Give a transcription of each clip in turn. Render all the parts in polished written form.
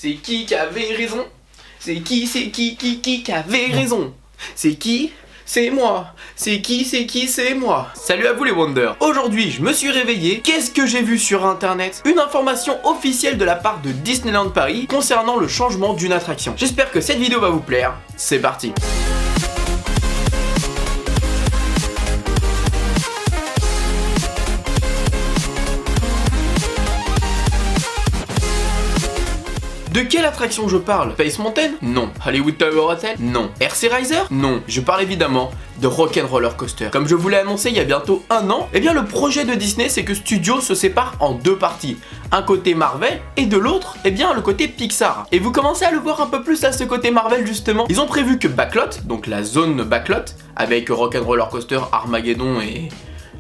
C'est qui avait raison? C'est qui avait raison? C'est qui? C'est moi. C'est qui, c'est moi. Salut à vous les Wonders. Aujourd'hui, je me suis réveillé. Qu'est-ce que j'ai vu sur internet? Une information officielle de la part de Disneyland Paris concernant le changement d'une attraction. J'espère que cette vidéo va vous plaire. C'est parti. De quelle attraction je parle? Space Mountain? Non. Hollywood Tower Hotel? Non. RC Riser? Non. Je parle évidemment de Rock'n'Roller Coaster. Comme je vous l'ai annoncé il y a bientôt un an, eh bien le projet de Disney c'est que Studio se sépare en deux parties. Un côté Marvel et de l'autre, eh bien le côté Pixar. Et vous commencez à le voir un peu plus à ce côté Marvel justement. Ils ont prévu que Backlot, donc la zone Backlot, avec Rock'n'Roller Coaster, Armageddon et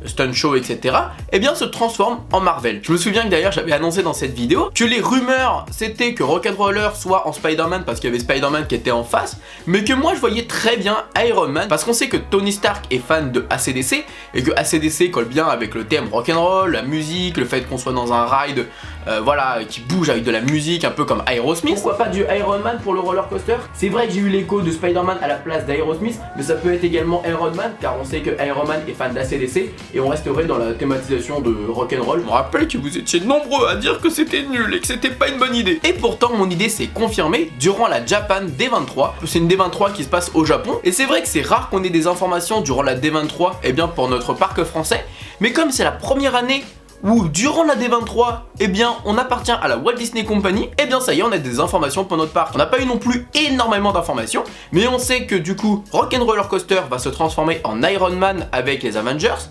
Stunt Show, etc., eh bien se transforme en Marvel. Je me souviens que d'ailleurs j'avais annoncé dans cette vidéo que les rumeurs c'était que Rock'n'Roller soit en Spider-Man parce qu'il y avait Spider-Man qui était en face, mais que moi je voyais très bien Iron Man parce qu'on sait que Tony Stark est fan de AC/DC et que AC/DC colle bien avec le thème rock'n'roll, la musique, le fait qu'on soit dans un ride voilà, qui bouge avec de la musique un peu comme Aerosmith. Pourquoi pas du Iron Man pour le roller coaster? C'est vrai que j'ai eu l'écho de Spider-Man à la place d'Aerosmith, mais ça peut être également Iron Man car on sait que Iron Man est fan d'AC/DC et on resterait dans la thématisation de rock'n'roll. Je me rappelle que vous étiez nombreux à dire que c'était nul et que c'était pas une bonne idée. Et pourtant mon idée s'est confirmée durant la Japan D23. C'est une D23 qui se passe au Japon et c'est vrai que c'est rare qu'on ait des informations durant la D23 et bien pour notre parc français, mais comme c'est la première année où durant la D23, eh bien on appartient à la Walt Disney Company, eh bien ça y est, on a des informations pour notre parc. On n'a pas eu non plus énormément d'informations, mais on sait que du coup Rock'n'Roller Coaster va se transformer en Iron Man avec les Avengers.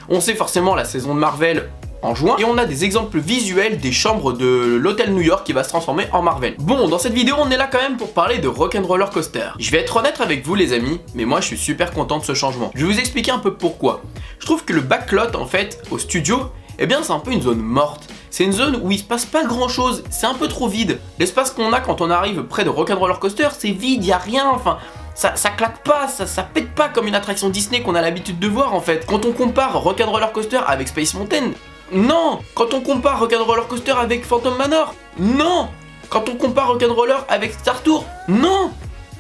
On sait forcément la saison de Marvel en juin, et on a des exemples visuels des chambres de l'hôtel New York qui va se transformer en Marvel. Bon, dans cette vidéo on est là quand même pour parler de Rock'n'Roller Coaster. Je vais être honnête avec vous les amis, mais moi je suis super content de ce changement. Je vais vous expliquer un peu pourquoi. Je trouve que le backlot en fait au studio, eh bien c'est un peu une zone morte. C'est une zone où il se passe pas grand chose, c'est un peu trop vide. L'espace qu'on a quand on arrive près de Rock'n'Roller Coaster, c'est vide, y a rien, enfin... Ça claque pas, ça pète pas comme une attraction Disney qu'on a l'habitude de voir en fait. Quand on compare Rock'n'Roller Coaster avec Space Mountain, non. Quand on compare Rock'n'Roller Coaster avec Phantom Manor, non. Quand on compare Rock'n'Roller avec Star Tour, non.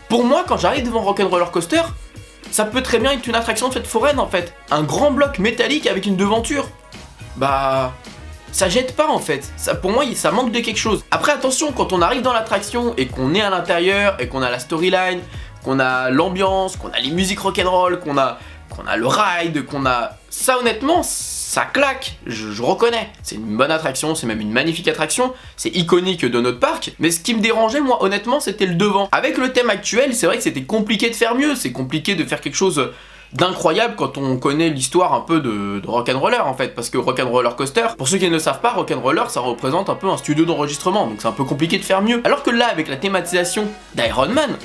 Pour moi, quand j'arrive devant Rock'n'Roller Coaster, ça peut très bien être une attraction de fête foraine en fait. Un grand bloc métallique avec une devanture. Bah... ça jette pas en fait, ça, pour moi ça manque de quelque chose. Après attention, quand on arrive dans l'attraction et qu'on est à l'intérieur et qu'on a la storyline, qu'on a l'ambiance, qu'on a les musiques rock'n'roll, qu'on a le ride, qu'on a... ça honnêtement, ça claque, je reconnais. C'est une bonne attraction, c'est même une magnifique attraction, c'est iconique de notre parc, mais ce qui me dérangeait moi honnêtement c'était le devant. Avec le thème actuel, c'est vrai que c'était compliqué de faire mieux, c'est compliqué de faire quelque chose d'incroyable quand on connaît l'histoire un peu de Rock'n'Roller en fait, parce que Rock'n'Roller Coaster, pour ceux qui ne le savent pas, Rock'n'Roller ça représente un peu un studio d'enregistrement, donc c'est un peu compliqué de faire mieux. Alors que là, avec la thématisation d'Iron Man,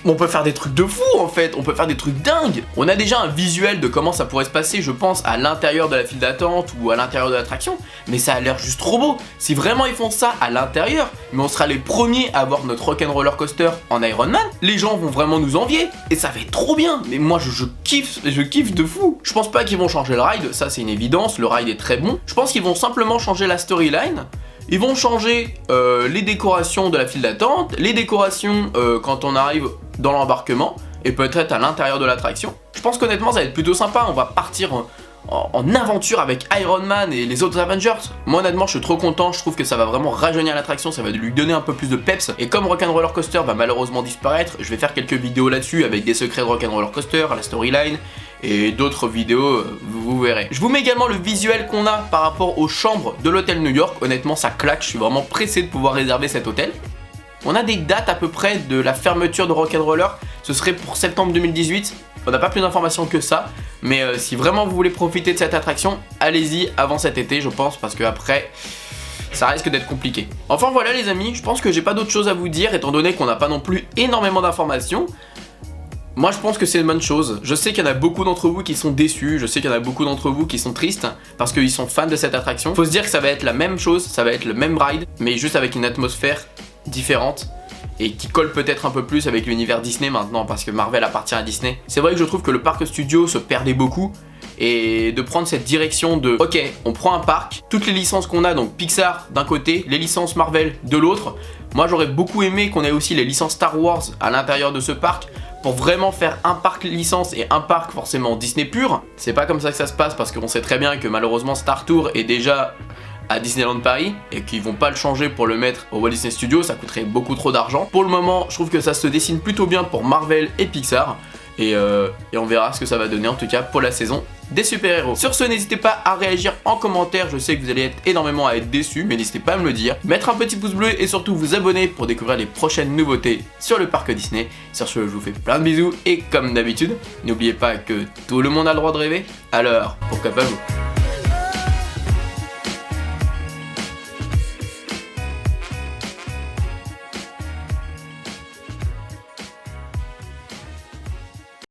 on peut faire des trucs de fou en fait, on peut faire des trucs dingues. On a déjà un visuel de comment ça pourrait se passer, je pense, à l'intérieur de la file d'attente ou à l'intérieur de l'attraction, mais ça a l'air juste trop beau. Si vraiment ils font ça à l'intérieur, mais on sera les premiers à avoir notre Rock'n'Roller Coaster en Iron Man, les gens vont vraiment nous envier, et ça va être trop bien. Mais moi je kiffe de fou. Je pense pas qu'ils vont changer le ride, ça c'est une évidence, le ride est très bon. Je pense qu'ils vont simplement changer la storyline. Ils vont changer les décorations de la file d'attente, les décorations quand on arrive dans l'embarquement, et peut-être à l'intérieur de l'attraction. Je pense qu'honnêtement ça va être plutôt sympa, on va partir en aventure avec Iron Man et les autres Avengers. Moi honnêtement je suis trop content, je trouve que ça va vraiment rajeunir l'attraction, ça va lui donner un peu plus de peps. Et comme Rock'n'Roller Coaster va malheureusement disparaître, je vais faire quelques vidéos là-dessus avec des secrets de Rock'n'Roller Coaster, la storyline et d'autres vidéos, vous verrez. Je vous mets également le visuel qu'on a par rapport aux chambres de l'hôtel New York. Honnêtement ça claque, je suis vraiment pressé de pouvoir réserver cet hôtel. On a des dates à peu près de la fermeture de Rock'n'Roller, ce serait pour septembre 2018. On n'a pas plus d'informations que ça, mais si vraiment vous voulez profiter de cette attraction, allez-y avant cet été je pense, parce que après ça risque d'être compliqué. Enfin voilà les amis, je pense que j'ai pas d'autre chose à vous dire étant donné qu'on n'a pas non plus énormément d'informations. Moi je pense que c'est une bonne chose. Je sais qu'il y en a beaucoup d'entre vous qui sont déçus, je sais qu'il y en a beaucoup d'entre vous qui sont tristes parce qu'ils sont fans de cette attraction. Faut se dire que ça va être la même chose, ça va être le même ride, mais juste avec une atmosphère différente et qui colle peut-être un peu plus avec l'univers Disney maintenant parce que Marvel appartient à Disney. C'est vrai que je trouve que le parc studio se perdait beaucoup et de prendre cette direction de ok, on prend un parc, toutes les licences qu'on a, donc Pixar d'un côté, les licences Marvel de l'autre. Moi j'aurais beaucoup aimé qu'on ait aussi les licences Star Wars à l'intérieur de ce parc, pour vraiment faire un parc licence et un parc forcément Disney pur. C'est pas comme ça que ça se passe parce qu'on sait très bien que malheureusement Star Tour est déjà à Disneyland Paris et qu'ils vont pas le changer pour le mettre au Walt Disney Studios, ça coûterait beaucoup trop d'argent. Pour le moment, je trouve que ça se dessine plutôt bien pour Marvel et Pixar. Et on verra ce que ça va donner en tout cas pour la saison des super-héros. Sur ce, n'hésitez pas à réagir en commentaire, je sais que vous allez être énormément à être déçus, mais n'hésitez pas à me le dire. Mettre un petit pouce bleu et surtout vous abonner pour découvrir les prochaines nouveautés sur le parc Disney. Sur ce, je vous fais plein de bisous et comme d'habitude, n'oubliez pas que tout le monde a le droit de rêver, alors pourquoi pas vous.